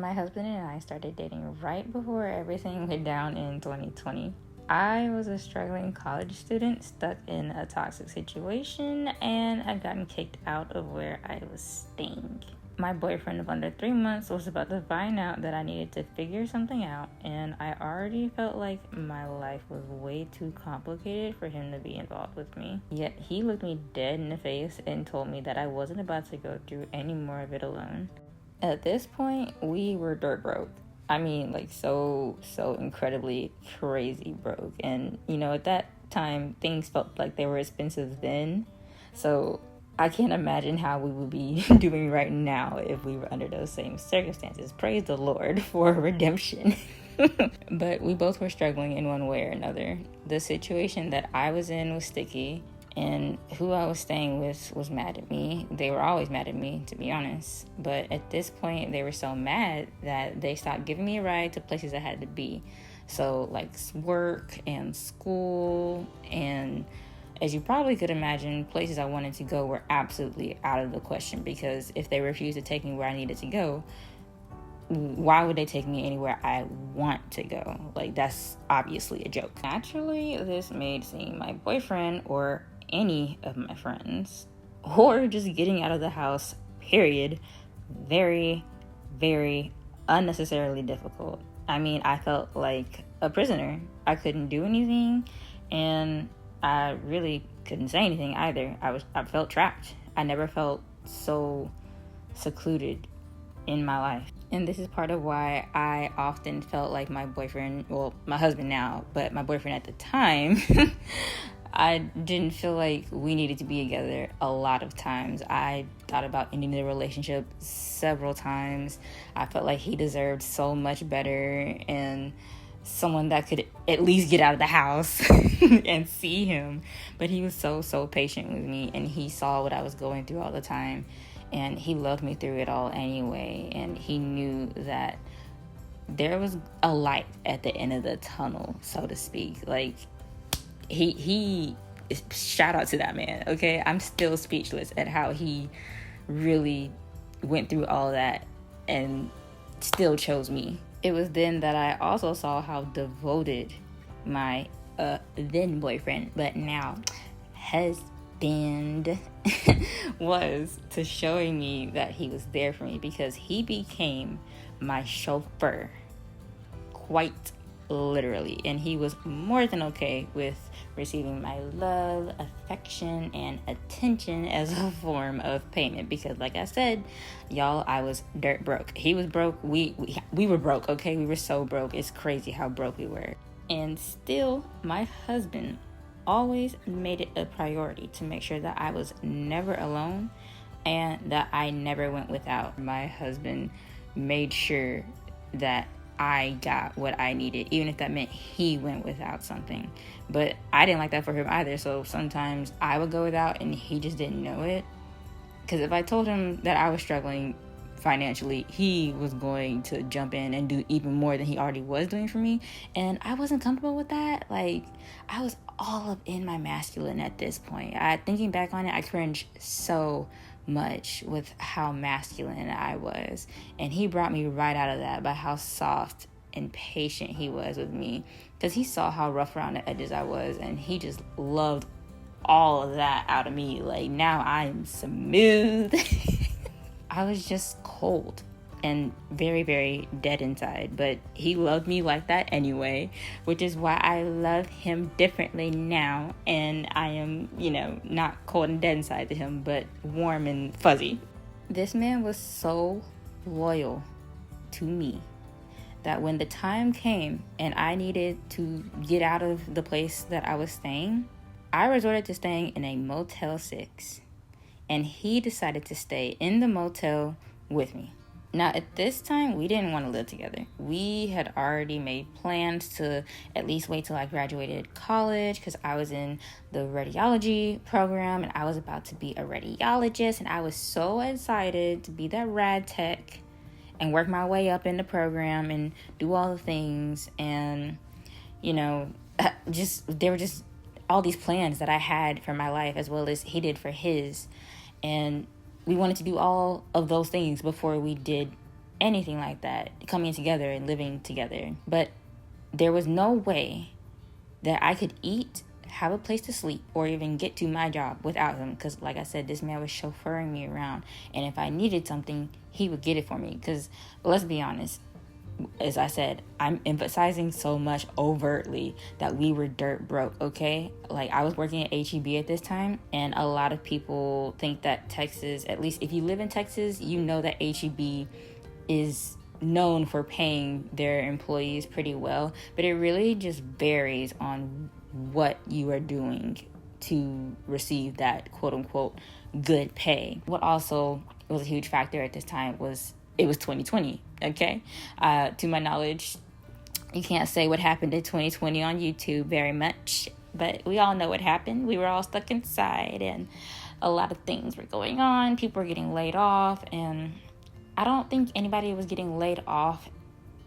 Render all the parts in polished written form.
My husband and I started dating right before everything went down in 2020. I was a struggling college student stuck in a toxic situation, and I'd gotten kicked out of where I was staying. My boyfriend of under 3 months was about to find out that I needed to figure something out, and I already felt like my life was way too complicated for him to be involved with me. Yet he looked me dead in the face and told me that I wasn't about to go through any more of it alone. At this point, we were dirt broke. I mean, like so incredibly crazy broke. And, at that time, things felt like they were expensive then. So I can't imagine how we would be doing right now if we were under those same circumstances. Praise the Lord for redemption. But we both were struggling in one way or another. The situation that I was in was sticky, and who I was staying with was mad at me. They were always mad at me, to be honest. But at this point, they were so mad that they stopped giving me a ride to places I had to be. So, like work and school, and as you probably could imagine, places I wanted to go were absolutely out of the question, because if they refused to take me where I needed to go, why would they take me anywhere I want to go? Like, that's obviously a joke. Naturally, this made seeing my boyfriend or any of my friends, or just getting out of the house, period, very, very unnecessarily difficult. I mean, I felt like a prisoner. I couldn't do anything, and I really couldn't say anything either. I felt trapped. I never felt so secluded in my life. And this is part of why I often felt like my boyfriend, well, my husband now, but my boyfriend at the time, I didn't feel like we needed to be together a lot of times. I thought about ending the relationship several times. I felt like he deserved so much better, and someone that could at least get out of the house and see him. But he was so patient with me, and he saw what I was going through all the time, and he loved me through it all anyway. And he knew that there was a light at the end of the tunnel, so to speak. Like, he shout out to that man, okay? I'm still speechless at how he really went through all that and still chose me. It was then that I also saw how devoted my then boyfriend, but now husband, was to showing me that he was there for me, because he became my chauffeur, quite literally. And he was more than okay with receiving my love, affection, and attention as a form of payment, because like I said, y'all, I was dirt broke. He was broke. We were broke, okay? We were so broke. It's crazy how broke we were. And still, my husband always made it a priority to make sure that I was never alone and that I never went without. My husband made sure that I got what I needed, even if that meant he went without something. But I didn't like that for him either, so sometimes I would go without and he just didn't know it. Because if I told him that I was struggling financially, he was going to jump in and do even more than he already was doing for me, and I wasn't comfortable with that. Like, I was all up in my masculine at this point. Thinking back on it, I cringe so much with how masculine I was, and he brought me right out of that by how soft and patient he was with me, because he saw how rough around the edges I was, and he just loved all of that out of me. Like, now I'm smooth. I was just cold and very, very dead inside, but he loved me like that anyway, which is why I love him differently now, and I am, not cold and dead inside to him, but warm and fuzzy. This man was so loyal to me that when the time came and I needed to get out of the place that I was staying, I resorted to staying in a Motel 6. And he decided to stay in the motel with me. Now, at this time, we didn't want to live together. We had already made plans to at least wait till I graduated college, because I was in the radiology program and I was about to be a radiologist. And I was so excited to be that rad tech and work my way up in the program and do all the things. And, there were just all these plans that I had for my life, as well as he did for his. And we wanted to do all of those things before we did anything like that, coming together and living together. But there was no way that I could eat, have a place to sleep, or even get to my job without him. Because like I said, this man was chauffeuring me around. And if I needed something, he would get it for me. Because let's be honest, as I said, I'm emphasizing so much overtly that we were dirt broke, okay? Like, I was working at HEB at this time, and a lot of people think that Texas, at least if you live in Texas, you know that HEB is known for paying their employees pretty well, but it really just varies on what you are doing to receive that quote-unquote good pay. What also was a huge factor at this time was it was 2020, okay? To my knowledge, you can't say what happened in 2020 on YouTube very much, but we all know what happened. We were all stuck inside, and a lot of things were going on. People were getting laid off, and I don't think anybody was getting laid off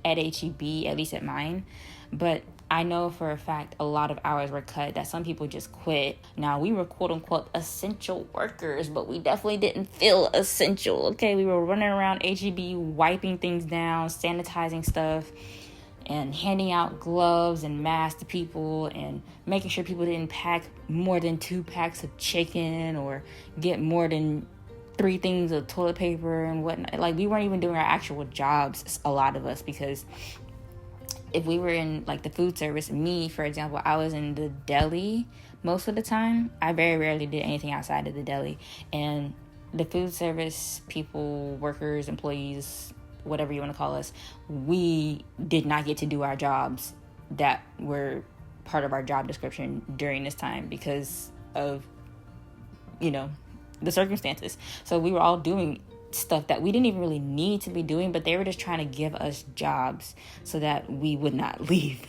at HEB, at least at mine, but I know for a fact a lot of hours were cut, that some people just quit. Now, we were quote-unquote essential workers, but we definitely didn't feel essential, okay? We were running around HEB, wiping things down, sanitizing stuff, and handing out gloves and masks to people, and making sure people didn't pack more than 2 packs of chicken or get more than 3 things of toilet paper and whatnot. Like, we weren't even doing our actual jobs, a lot of us, because if we were in like the food service, me, for example, I was in the deli most of the time. I very rarely did anything outside of the deli. And the food service people, workers, employees, whatever you want to call us, we did not get to do our jobs that were part of our job description during this time because of, the circumstances. So we were all doing stuff that we didn't even really need to be doing, but they were just trying to give us jobs so that we would not leave.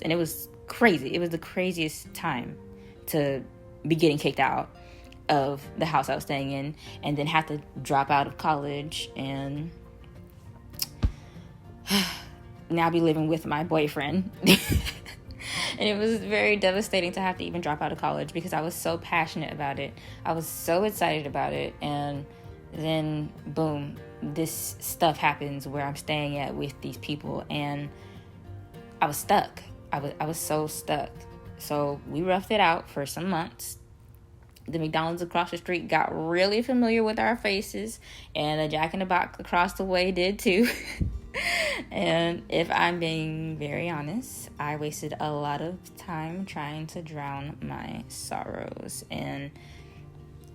And it was crazy. It was the craziest time to be getting kicked out of the house I was staying in, and then have to drop out of college and now be living with my boyfriend. And it was very devastating to have to even drop out of college because I was so passionate about it. I was so excited about it, and then boom, this stuff happens where I'm staying at with these people, and I was stuck. I was so stuck. So we roughed it out for some months. The McDonald's across the street got really familiar with our faces, and a Jack in the Box across the way did too. And if I'm being very honest, I wasted a lot of time trying to drown my sorrows, and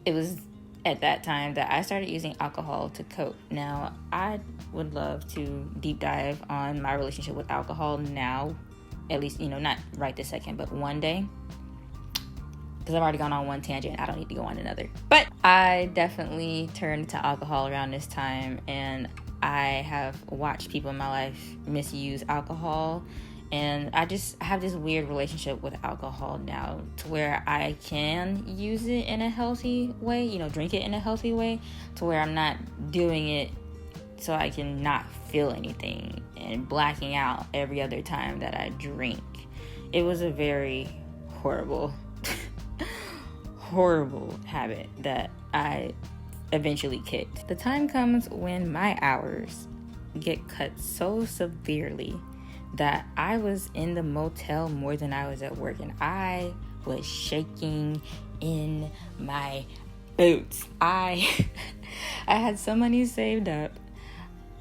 it was at that time that I started using alcohol to cope. Now, I would love to deep dive on my relationship with alcohol now, at least, not right this second, but one day, because I've already gone on one tangent. I don't need to go on another. But I definitely turned to alcohol around this time, and I have watched people in my life misuse alcohol, and I have this weird relationship with alcohol now to where I can use it in a healthy way, drink it in a healthy way, to where I'm not doing it so I can not feel anything and blacking out every other time that I drink. It was a very horrible habit that I eventually kicked. The time comes when my hours get cut so severely that I was in the motel more than I was at work, and I was shaking in my boots. I had some money saved up.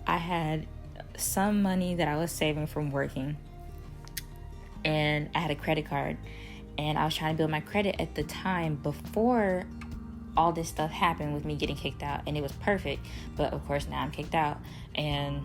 I had some money that I was saving from working, and I had a credit card, and I was trying to build my credit at the time before all this stuff happened with me getting kicked out, and it was perfect. But of course now I'm kicked out, and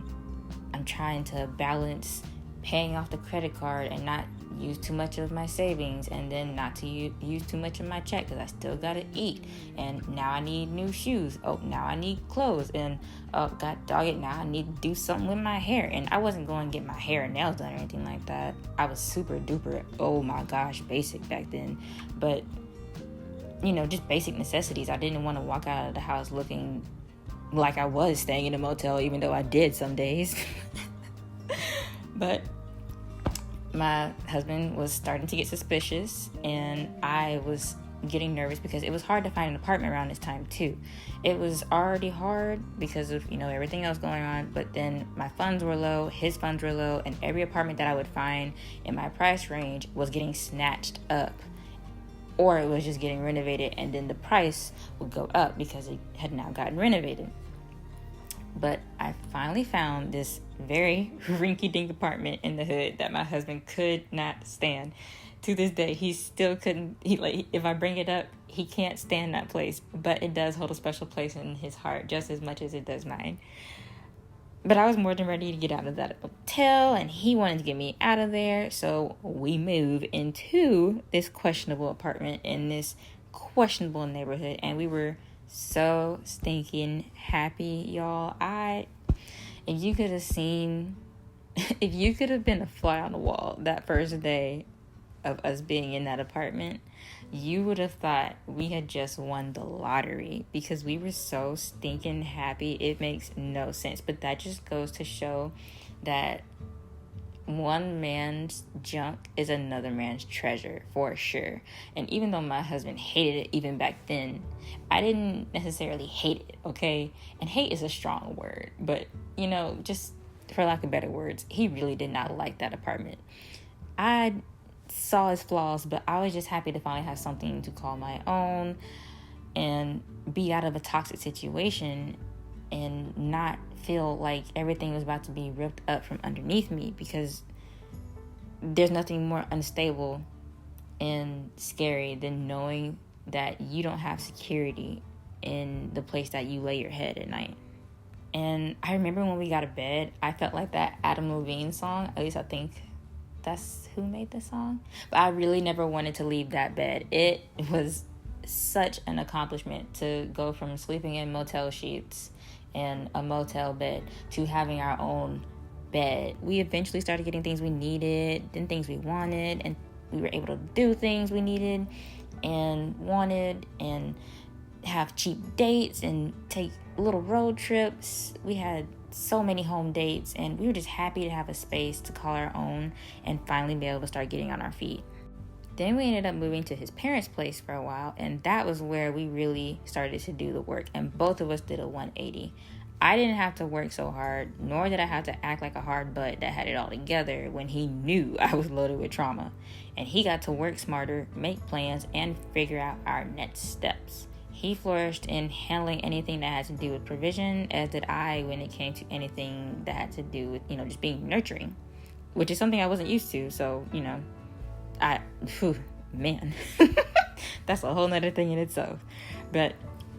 I'm trying to balance paying off the credit card and not use too much of my savings, and then not to use too much of my check because I still gotta eat, and now I need new shoes, now I need clothes, and god dog it, now I need to do something with my hair. And I wasn't going to get my hair and nails done or anything like that. I was super duper, oh my gosh, basic back then. But just basic necessities. I didn't want to walk out of the house looking like I was staying in a motel, even though I did some days. But my husband was starting to get suspicious, and I was getting nervous because it was hard to find an apartment around this time too. It was already hard because of, everything else going on, but then my funds were low, his funds were low, and every apartment that I would find in my price range was getting snatched up, or it was just getting renovated, and then the price would go up because it had now gotten renovated. But I finally found this very rinky-dink apartment in the hood that my husband could not stand. To this day, he still couldn't. If I bring it up, he can't stand that place. But it does hold a special place in his heart, just as much as it does mine. But I was more than ready to get out of that hotel, and he wanted to get me out of there. So we move into this questionable apartment in this questionable neighborhood, and we were so stinking happy, y'all. If you could have been a fly on the wall that first day of us being in that apartment, you would have thought we had just won the lottery because we were so stinking happy. It makes no sense, but that just goes to show that one man's junk is another man's treasure for sure. And even though my husband hated it even back then, I didn't necessarily hate it, okay? And hate is a strong word, but just for lack of better words, he really did not like that apartment. I saw his flaws, but I was just happy to finally have something to call my own and be out of a toxic situation and not feel like everything was about to be ripped up from underneath me, because there's nothing more unstable and scary than knowing that you don't have security in the place that you lay your head at night. And I remember when we got a bed, I felt like that Adam Levine song, at least I think that's who made the song, but I really never wanted to leave that bed. It was such an accomplishment to go from sleeping in motel sheets and a motel bed to having our own bed. We eventually started getting things we needed, then things we wanted, and we were able to do things we needed and wanted and have cheap dates and take little road trips. We had so many home dates, and we were just happy to have a space to call our own and finally be able to start getting on our feet. Then we ended up moving to his parents' place for a while, and that was where we really started to do the work, and both of us did a 180. I didn't have to work so hard, nor did I have to act like a hard butt that had it all together when he knew I was loaded with trauma. And he got to work smarter, make plans, and figure out our next steps. He flourished in handling anything that had to do with provision, as did I when it came to anything that had to do with, just being nurturing, which is something I wasn't used to. So, man, that's a whole nother thing in itself. But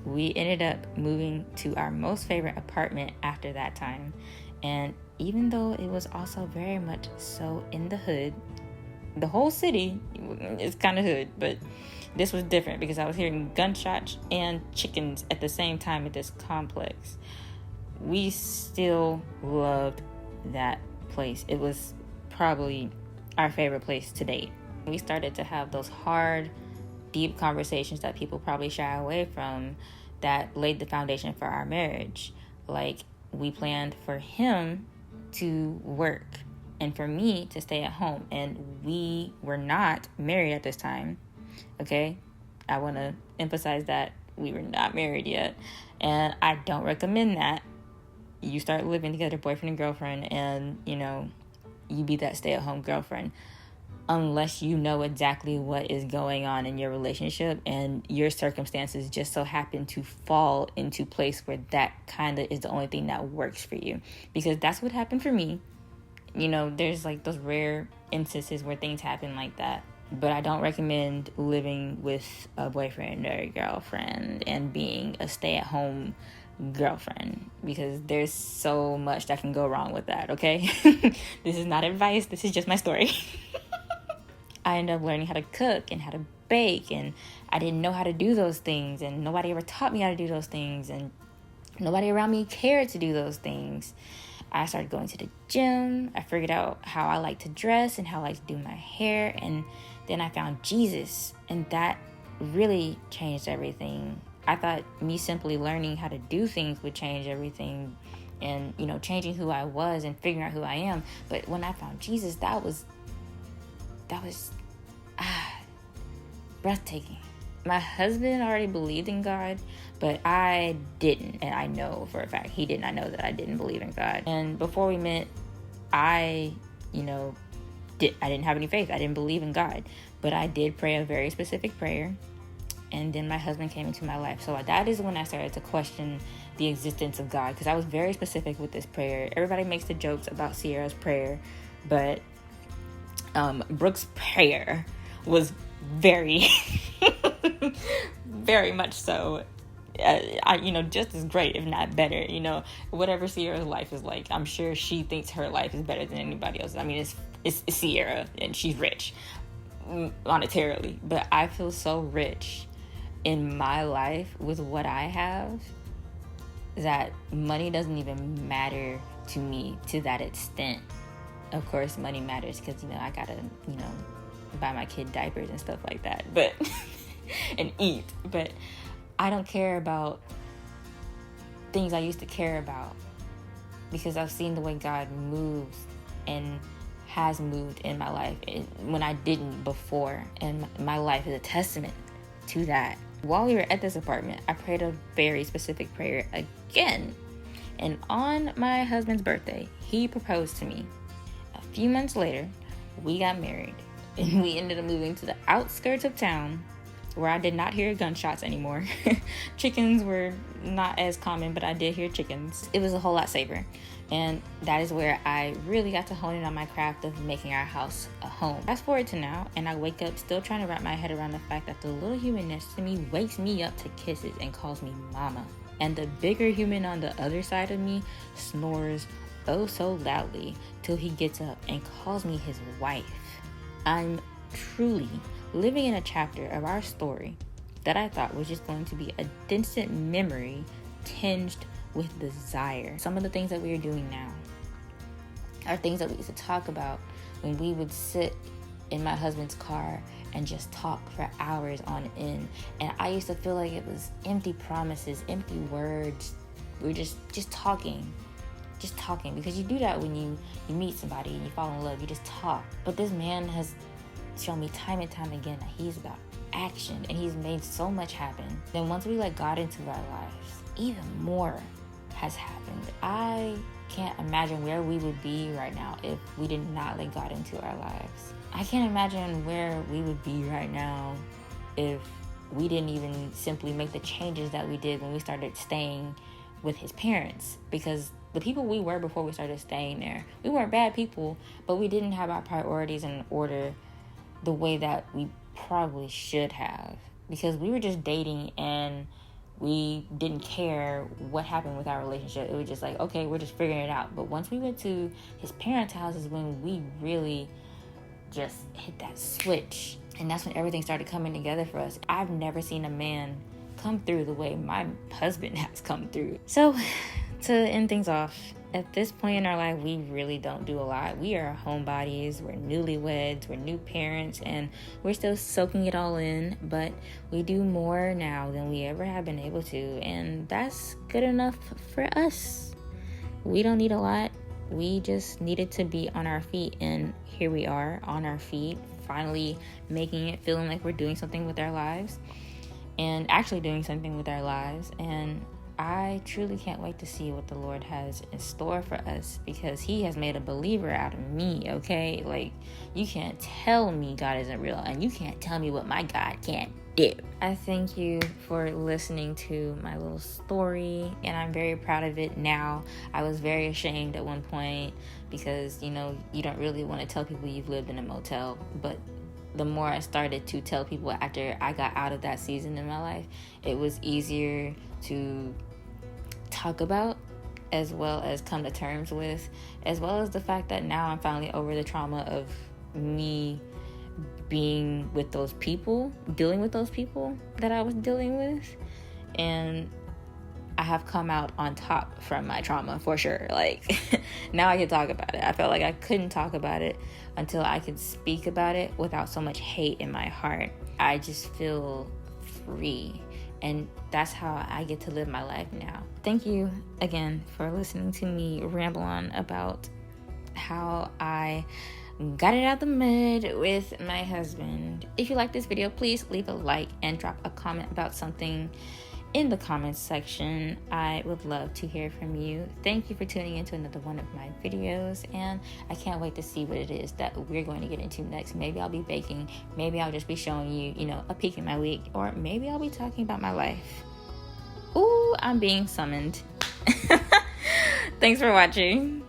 we ended up moving to our most favorite apartment after that time. And even though it was also very much so in the hood, the whole city is kind of hood, but this was different because I was hearing gunshots and chickens at the same time at this complex. We still loved that place. It was probably our favorite place to date. We started to have those hard, deep conversations that people probably shy away from that laid the foundation for our marriage. Like, we planned for him to work and for me to stay at home. And we were not married at this time. Okay? I want to emphasize that we were not married yet. And I don't recommend that. You start living together, boyfriend and girlfriend, and, you be that stay-at-home girlfriend. Unless you know exactly what is going on in your relationship and your circumstances just so happen to fall into place where that kind of is the only thing that works for you. Because that's what happened for me. There's like those rare instances where things happen like that. But I don't recommend living with a boyfriend or a girlfriend and being a stay-at-home girlfriend, because there's so much that can go wrong with that, okay? This is not advice. This is just my story. I ended up learning how to cook and how to bake, and I didn't know how to do those things, and nobody ever taught me how to do those things, and nobody around me cared to do those things. I started going to the gym. I figured out how I like to dress and how I like to do my hair, and then I found Jesus, and that really changed everything. I thought me simply learning how to do things would change everything and, changing who I was and figuring out who I am. But when I found Jesus, that was breathtaking. My husband already believed in God, but I didn't. And I know for a fact he did not know that I didn't believe in God. And before we met, I didn't have any faith. I didn't believe in God. But I did pray a very specific prayer. And then my husband came into my life. So that is when I started to question the existence of God, because I was very specific with this prayer. Everybody makes the jokes about Sierra's prayer, but Brooke's prayer was very, very much so, just as great, if not better. Whatever Sierra's life is like, I'm sure she thinks her life is better than anybody else. I mean, it's Sierra, and she's rich monetarily, but I feel so rich in my life with what I have that money doesn't even matter to me to that extent. Of course, money matters because, I gotta, buy my kid diapers and stuff like that, but and eat. But I don't care about things I used to care about, because I've seen the way God moves and has moved in my life when I didn't before, and my life is a testament to that. While we were at this apartment, I prayed a very specific prayer again, and on my husband's birthday, he proposed to me. A few months later, we got married, and we ended up moving to the outskirts of town, where I did not hear gunshots anymore. Chickens were not as common, but I did hear chickens. It was a whole lot safer. And that is where I really got to hone in on my craft of making our house a home. Fast forward to now, and I wake up still trying to wrap my head around the fact that the little human next to me wakes me up to kisses and calls me mama. And the bigger human on the other side of me snores oh so loudly till he gets up and calls me his wife. I'm truly living in a chapter of our story that I thought was just going to be a distant memory tinged with desire. Some of the things that we are doing now are things that we used to talk about when we would sit in my husband's car and just talk for hours on end. And I used to feel like it was empty promises, empty words. We're just talking, because you do that when you meet somebody and you fall in love. You just talk. But this man has shown me time and time again that he's about action, and he's made so much happen. Then once we let God into our lives, even more has happened. I can't imagine where we would be right now if we did not let God into our lives. I can't imagine where we would be right now if we didn't even simply make the changes that we did when we started staying with his parents. Because the people we were before we started staying there, we weren't bad people, but we didn't have our priorities in order the way that we probably should have, because we were just dating and we didn't care what happened with our relationship. It was just like, okay, we're just figuring it out. But once we went to his parents' house is when we really just hit that switch, and that's when everything started coming together for us. I've never seen a man come through the way my husband has come through. So to end things off, at this point in our life, we really don't do a lot. We are homebodies, we're newlyweds, we're new parents, and we're still soaking it all in, but we do more now than we ever have been able to, and that's good enough for us. We don't need a lot. We just needed to be on our feet, and here we are on our feet, finally making it, feeling like we're doing something with our lives, and actually doing something with our lives. And I truly can't wait to see what the Lord has in store for us, because he has made a believer out of me, okay? Like, you can't tell me God isn't real, and you can't tell me what my God can't do. I thank you for listening to my little story, and I'm very proud of it now. I was very ashamed at one point because, you don't really want to tell people you've lived in a motel, but the more I started to tell people after I got out of that season in my life, it was easier to talk about, as well as come to terms with, as well as the fact that now I'm finally over the trauma of me being with those people, dealing with those people that I was dealing with. And I have come out on top from my trauma, for sure. Like, now I can talk about it. I felt like I couldn't talk about it until I could speak about it without so much hate in my heart. I just feel free, and that's how I get to live my life now. Thank you again for listening to me ramble on about how I got it out the mud with my husband. If you like this video, please leave a like and drop a comment about something in the comments section. I would love to hear from you. Thank you for tuning into another one of my videos, and I can't wait to see what it is that we're going to get into next. Maybe I'll be baking, maybe I'll just be showing you, a peek in my week, or maybe I'll be talking about my life. Ooh, I'm being summoned. Thanks for watching.